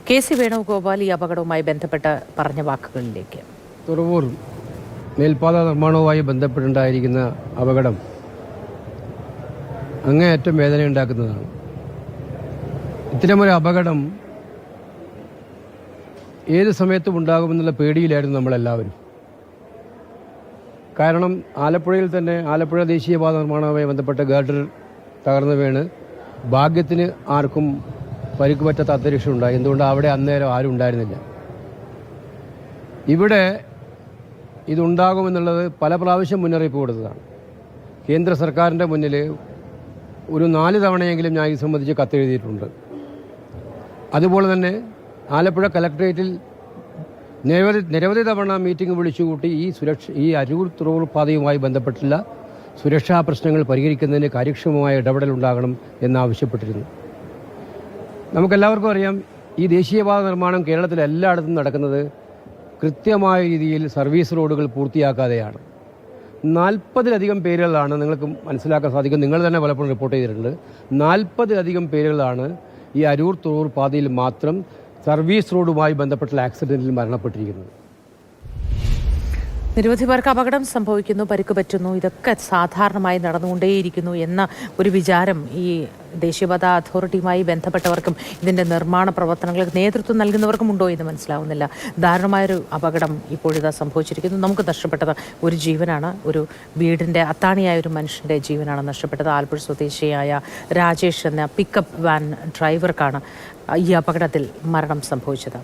K C. Venugopal ഈ അപകടവുമായി ബന്ധപ്പെട്ട് പറഞ്ഞ വാക്കുകളിലേക്ക്. തുറവൂർ മേൽപ്പാത നിർമ്മാണവുമായി ബന്ധപ്പെട്ടുണ്ടായിരിക്കുന്ന അപകടം അങ്ങേയറ്റം വേദനയുണ്ടാക്കുന്നതാണ്. ഇത്തരമൊരു അപകടം ഏത് സമയത്തും ഉണ്ടാകുമെന്നുള്ള പേടിയിലായിരുന്നു നമ്മളെല്ലാവരും. കാരണം ആലപ്പുഴയിൽ തന്നെ ആലപ്പുഴ ദേശീയപാത നിർമ്മാണവുമായി ബന്ധപ്പെട്ട ഗാർഡർ തകർന്നു വീണ് ഭാഗ്യത്തിന് ആർക്കും പരിക്ക് പറ്റാത്ത അന്തരീക്ഷം ഉണ്ടായി. എന്തുകൊണ്ട് അവിടെ അന്നേരം ആരും ഉണ്ടായിരുന്നില്ല. ഇവിടെ ഇതുണ്ടാകുമെന്നുള്ളത് പല പ്രാവശ്യം മുന്നറിയിപ്പ് കൊടുത്തതാണ്. കേന്ദ്ര സർക്കാരിൻ്റെ മുന്നിൽ ഒരു 4 തവണയെങ്കിലും ഞാൻ ഇത് സംബന്ധിച്ച് കത്തെഴുതിയിട്ടുണ്ട്. അതുപോലെ തന്നെ ആലപ്പുഴ കലക്ട്രേറ്റിൽ നിരവധി തവണ മീറ്റിംഗ് വിളിച്ചുകൂട്ടി ഈ അരൂർ തുറവൂർ പാതയുമായി ബന്ധപ്പെട്ടുള്ള സുരക്ഷാ പ്രശ്നങ്ങൾ പരിഹരിക്കുന്നതിന് കാര്യക്ഷമമായ ഇടപെടലുണ്ടാകണം എന്നാവശ്യപ്പെട്ടിരുന്നു. നമുക്കെല്ലാവർക്കും അറിയാം, ഈ ദേശീയപാത നിർമ്മാണം കേരളത്തിൽ എല്ലായിടത്തും നടക്കുന്നത് കൃത്യമായ രീതിയിൽ സർവീസ് റോഡുകൾ പൂർത്തിയാക്കാതെയാണ്. 40-ലധികം പേരുകളാണ്, നിങ്ങൾക്ക് മനസ്സിലാക്കാൻ സാധിക്കും, നിങ്ങൾ തന്നെ പലപ്പോഴും റിപ്പോർട്ട് ചെയ്തിട്ടുണ്ട്, 40-ലധികം പേരുകളാണ് ഈ അരൂർ തുറവൂർ പാതയിൽ മാത്രം സർവീസ് റോഡുമായി ബന്ധപ്പെട്ട ആക്സിഡന്റിൽ മരണപ്പെട്ടിരിക്കുന്നത്. നിരവധി പേർക്ക് അപകടം സംഭവിക്കുന്നു, പരിക്ക് പറ്റുന്നു. ഇതൊക്കെ സാധാരണമായി നടന്നുകൊണ്ടേയിരിക്കുന്നു എന്ന ഒരു വിചാരം ഈ ദേശീയപാത അതോറിറ്റിയുമായി ബന്ധപ്പെട്ടവർക്കും ഇതിൻ്റെ നിർമ്മാണ പ്രവർത്തനങ്ങൾക്ക് നേതൃത്വം നൽകുന്നവർക്കും ഉണ്ടോ എന്ന് മനസ്സിലാവുന്നില്ല. ദാരുണമായൊരു അപകടം ഇപ്പോഴിതാ സംഭവിച്ചിരിക്കുന്നു. നമുക്ക് നഷ്ടപ്പെട്ടത് ഒരു ജീവനാണ്, ഒരു വീടിൻ്റെ അത്താണിയായ ഒരു മനുഷ്യൻ്റെ ജീവനാണ് നഷ്ടപ്പെട്ടത്. ആലപ്പുഴ സ്വദേശിയായ രാജേഷ് എന്ന പിക്കപ്പ് വാൻ ഡ്രൈവർക്കാണ് ഈ അപകടത്തിൽ മരണം സംഭവിച്ചത്.